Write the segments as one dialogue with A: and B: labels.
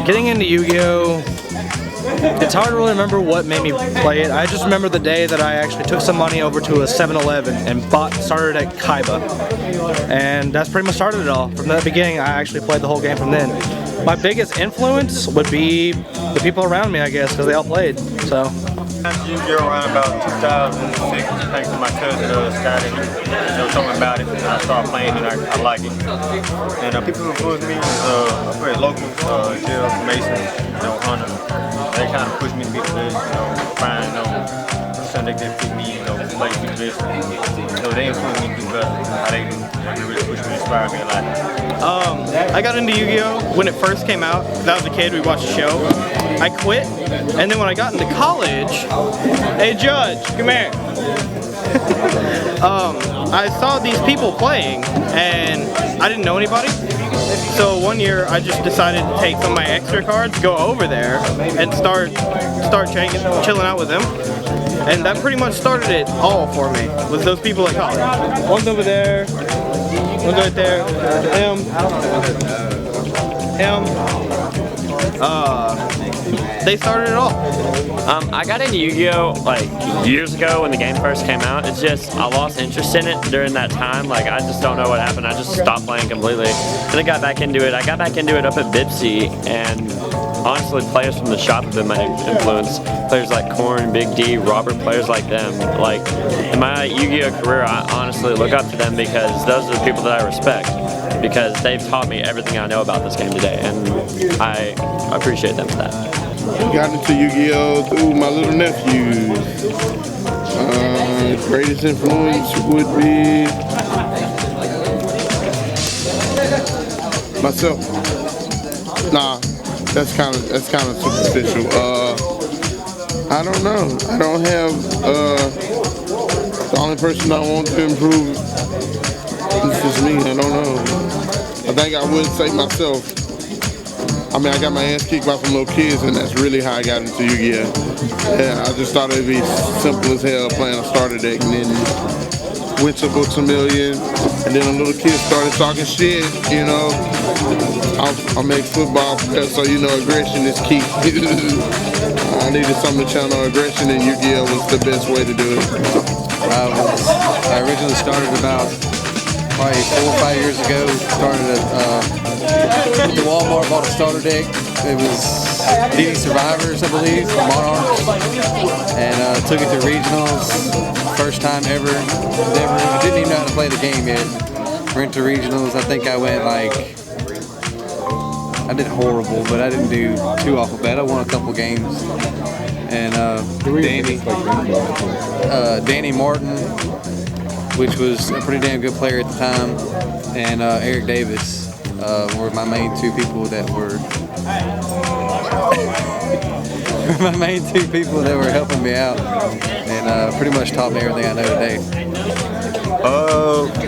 A: Getting into Yu-Gi-Oh! It's hard to really remember what made me play it. I just remember the day that I actually took some money over to a 7-Eleven and started at Kaiba. And that's pretty much started it all. From the beginning, I actually played the whole game from then. My biggest influence would be the people around me, I guess, because they all played. So.
B: Yu-Gi-Oh! Around about 2006, thanks to my cousin Scotty. They were talking about it, and I started playing it, and I like it. And people who influenced me was very local, Jill, Mason, Hunter. They kind of pushed me to be the best, Brian, Sunday they picked me, play to be the best. They influenced me to do better. They really pushed me, inspired me a lot.
C: I got into Yu-Gi-Oh! When it first came out. I was a kid, we watched the show. I quit, and then when I got into college, hey Judge, come here. I saw these people playing, and I didn't know anybody. So one year, I just decided to take some of my extra cards, go over there, and start chilling out with them. And that pretty much started it all for me, was those people at college. One's over there, one's right there, him. They started it all.
D: I got into Yu-Gi-Oh! Like years ago when the game first came out. It's just I lost interest in it during that time. Like I just don't know what happened. I just stopped playing completely. Then I got back into it. I got back into it up at Bipsy, and honestly, players from the shop have been my influence. Players like Korn, Big D, Robert, players like them. Like in my Yu-Gi-Oh! Career, I honestly look up to them because those are the people that I respect. Because they've taught me everything I know about this game today, and I appreciate them for that.
E: Got into Yu-Gi-Oh! Through my little nephews. Greatest influence would be myself. Nah, that's kind of superficial. I don't know. I don't have the only person I want to improve is just me. I don't know. I think I would say myself. I mean, I got my ass kicked by some little kids, and that's really how I got into Yu-Gi-Oh! Yeah, I just thought it'd be simple as hell playing a starter deck, and then went to books a million, and then a little kid started talking shit, I'm ex-football player, so aggression is key. I needed something to channel aggression, and Yu-Gi-Oh! Was the best way to do it.
F: I originally started about probably 4 or 5 years ago. Started at the Walmart, bought a starter deck. It was DD Survivors, I believe, Monarchs, and took it to regionals. First time ever. Didn't even know how to play the game yet. Went to regionals. I think I went I did horrible, but I didn't do too awful bad. I won a couple games. And Danny Martin, which was a pretty damn good player at the time, and Eric Davis were my main two people that were helping me out, and pretty much taught me everything I know today.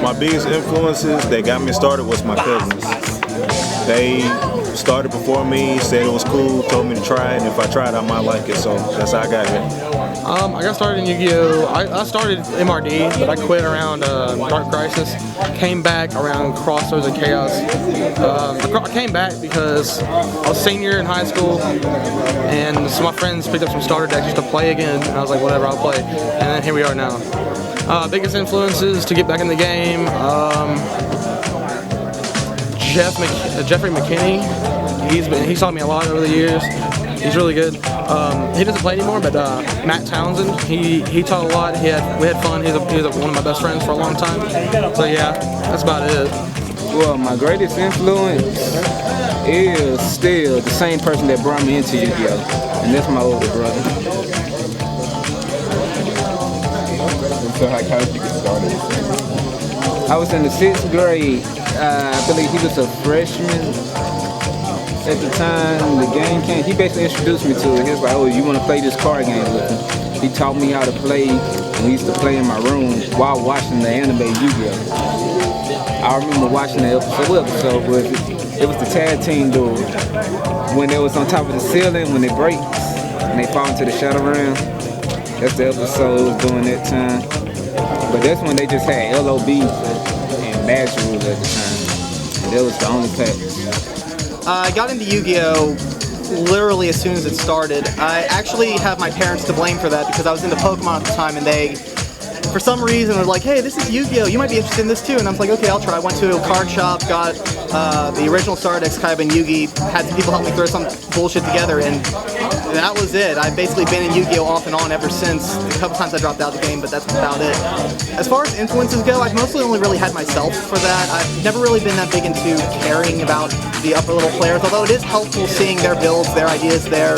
B: My biggest influences that got me started was my cousins. They started before me, said it was cool, told me to try it, and if I tried, I might like it, so that's how I got here.
A: I got started in Yu-Gi-Oh! I started MRD, but I quit around Dark Crisis. Came back around Crossroads and Chaos. I came back because I was senior in high school, and so my friends picked up some starter decks just to play again, and I was like, whatever, I'll play. And then here we are now. Biggest influences to get back in the game, Jeffrey McKinney. He's taught me a lot over the years. He's really good. He doesn't play anymore, but Matt Townsend, he taught a lot. We had fun. He's one of my best friends for a long time. So yeah, that's about it.
G: Well, my greatest influence is still the same person that brought me into Yu-Gi-Oh! And that's my older brother.
E: So how did you get started?
G: I was in the 6th grade. I believe he was a freshman at the time the game came. He basically introduced me to it. He was like, oh, you want to play this card game with me? He taught me how to play, and we used to play in my room while watching the anime Yu-Gi-Oh! I remember watching the episode, but it was the tag team duel. When they was on top of the ceiling, when it breaks, and they fall into the shadow realm. That's the episode it was doing that time. But that's when they just had LOB and Match Rules at the time. And that was the only pack.
C: I got into Yu-Gi-Oh!
H: literally as soon as it started. I actually have my parents to blame for that because I was into Pokemon at the time and they, for some reason, were like, hey, this is Yu-Gi-Oh! You might be interested in this too. And I was like, okay, I'll try. I went to a card shop, got the original Star Dex Kaiba and Yugi, had some people help me throw some bullshit together, and that was it. I've basically been in Yu-Gi-Oh! Off and on ever since. A couple times I dropped out of the game, but that's about it. As far as influences go, I've mostly only really had myself for that. I've never really been that big into caring about the upper level players, although it is helpful seeing their builds, their ideas, their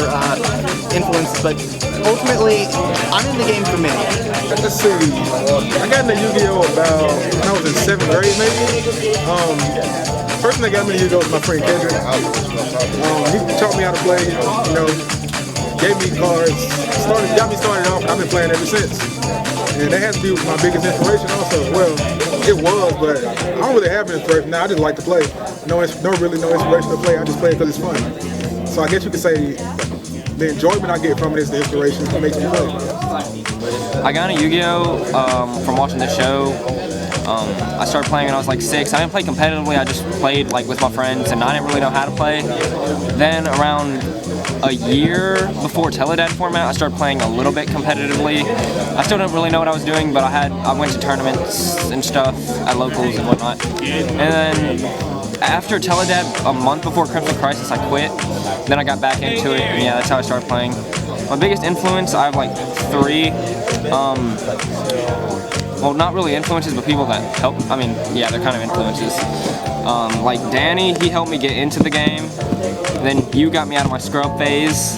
H: influences, but ultimately, I'm in the game for me.
I: Let's see, I got into Yu-Gi-Oh! About when I was in 7th grade maybe. First thing that got me into Yu-Gi-Oh! was my friend Kendrick. He taught me how to play, you know, gave me cards, got me started off, and I've been playing ever since. And that has to be my biggest inspiration also. Well, it was, but I don't really have an inspiration now. I just like to play. Really no inspiration to play. I just play it because it's fun. So I guess you could say the enjoyment I get from it is the inspiration that makes me play.
J: I got into Yu-Gi-Oh! From watching the show. I started playing when I was like 6. I didn't play competitively, I just played like with my friends and I didn't really know how to play. Then around a year before Teledad format, I started playing a little bit competitively. I still didn't really know what I was doing, but I went to tournaments and stuff at locals and whatnot. And then after Teledad, a month before Crimson Crisis, I quit. Then I got back into it, and yeah, that's how I started playing. My biggest influence, I have like 3. Well, not really influences, but people that help. I mean, yeah, they're kind of influences. Like Danny, he helped me get into the game. Then you got me out of my scrub phase.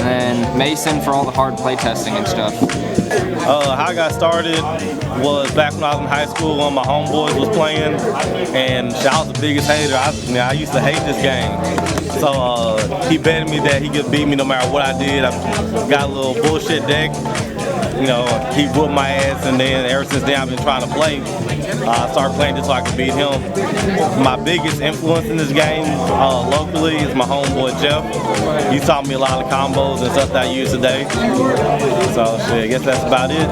J: And then Mason for all the hard play testing and stuff.
K: How I got started was back when I was in high school. One of my homeboys was playing, and I was the biggest hater. I used to hate this game. So he betted me that he could beat me no matter what I did. I got a little bullshit deck. You know, he whooped my ass, and then ever since then I've been trying to play. I started playing just so I could beat him. My biggest influence in this game locally is my homeboy Jeff. He taught me a lot of combos and stuff that I use today. So shit, I guess that's about it.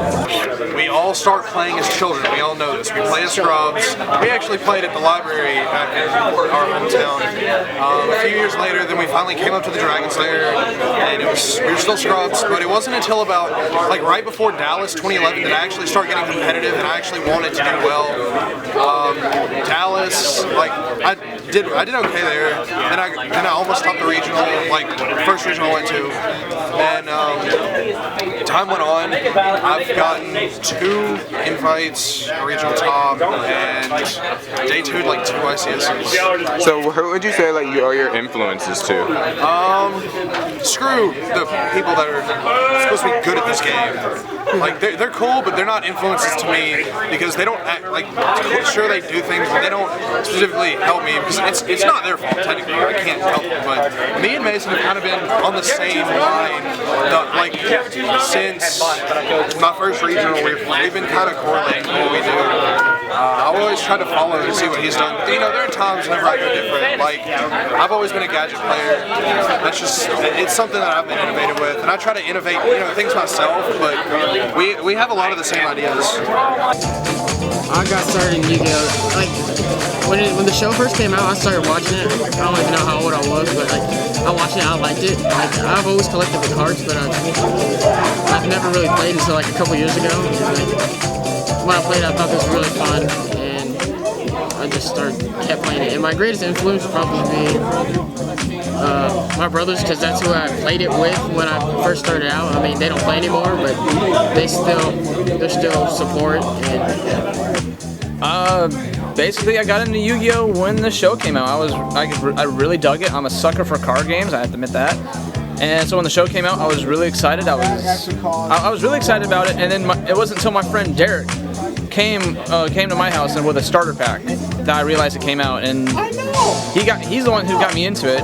A: We all start playing as children. We all know this. We play as scrubs. We actually played at the library in our hometown. A few years later, then we finally came up to the Dragon Slayer, and we were still scrubs. But it wasn't until about like right before Dallas 2011 that I actually started getting competitive, and I actually wanted to do well. Dallas, like I did okay there, and I almost topped the regional, like first regional I went to. And time went on. I've gotten 2 invites, a regional top, and day 2 like 2 ICSs.
L: So who would you say like are your influences to?
A: Screw the people that are supposed to be good at this game. Like they're cool, but they're not influences to me because they don't act like, sure they do things, but they don't specifically help me because it's not their fault technically. I can't help it. But me and Mason have kind of been on the same line, like since my first regional. We've been kind of correlating what we do. I always try to follow and see what he's done. You know, there are times whenever I go different. Like I've always been a gadget player. That's just it's something that I've been innovative with, and I try to innovate, you know, things myself. But we have a lot of the same ideas.
M: I got started in Yu-Gi-Oh! Like when the show first came out, I started watching it. I don't even know how old I was, but like I watched it, I liked it. Like I've always collected the cards, but I've never really played until like a couple years ago. Like, when I played, I thought this was really fun, and I just kept playing it. And my greatest influence would probably be my brothers, because that's who I played it with when I first started out. I mean, they don't play anymore, but they're still support.
N: Basically, I got into Yu-Gi-Oh! When the show came out. I really dug it. I'm a sucker for card games, I have to admit that. And so when the show came out, I was really excited. I was really excited about it. And then it wasn't until my friend Derek came to my house and with a starter pack that I realized it came out. And he's the one who got me into it.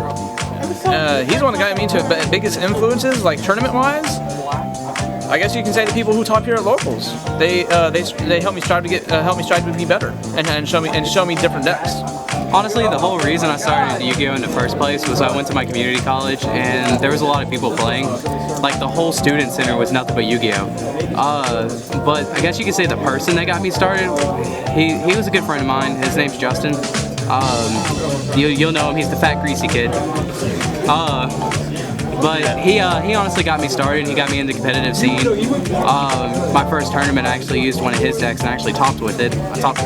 N: He's the one that got me into it. But biggest influences, like tournament-wise, I guess you can say the people who top here at locals. They help me strive to be better and show me different decks.
O: Honestly, the whole reason I started Yu-Gi-Oh! In the first place was I went to my community college and there was a lot of people playing. Like the whole student center was nothing but Yu-Gi-Oh! But I guess you could say the person that got me started, he was a good friend of mine. His name's Justin. You'll know him. He's the fat, greasy kid. But he honestly got me started. He got me in the competitive scene. My first tournament, I actually used one of his decks and actually topped with it. I topped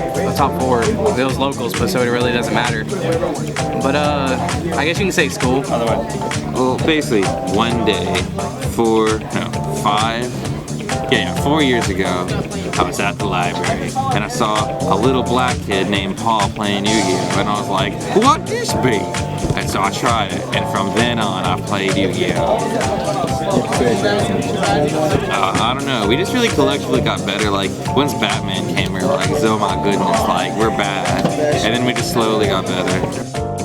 O: 4. It was locals, but so it really doesn't matter. But I guess you can say school.
P: Well, basically, one day, 4 years ago, I was at the library and I saw a little black kid named Paul playing Yu-Gi-Oh! And I was like, what this be? And so I tried it, and from then on, I played Yu-Gi-Oh! I don't know, we just really collectively got better. Like, once Batman came, we were like, oh my goodness, like, we're bad. And then we just slowly got better.